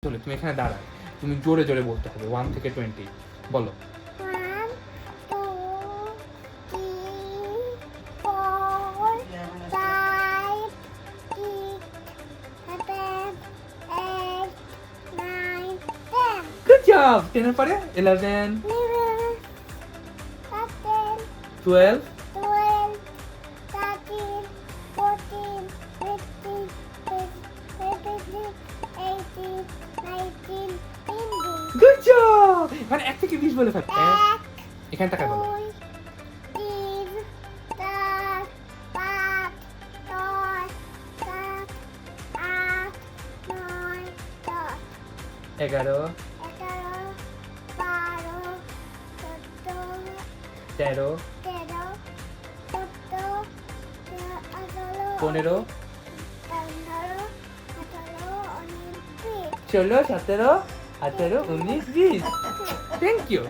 চলো তুমি এখানে দাঁড়াও, তুমি জোরে জোরে বলতে হবে 1 থেকে 20 বলো। 1, 2, 3, 4, 5, 6, 7, 8, 9, 10. Good job. 10 এর পরে 11 12 12, 13, 14, 15, 16, 17, 18, 19. Good job. মানে 1 থেকে 20 বলে ফেল। 1, এখানে টাকা বলো। 2, 3, 4, 5, 6, 7, 8, 9, 10, 11 11, 12, 13, 13 13, 14, 18, 15 15, 18, 19, 20. 16 17 18 19 20। Thank you.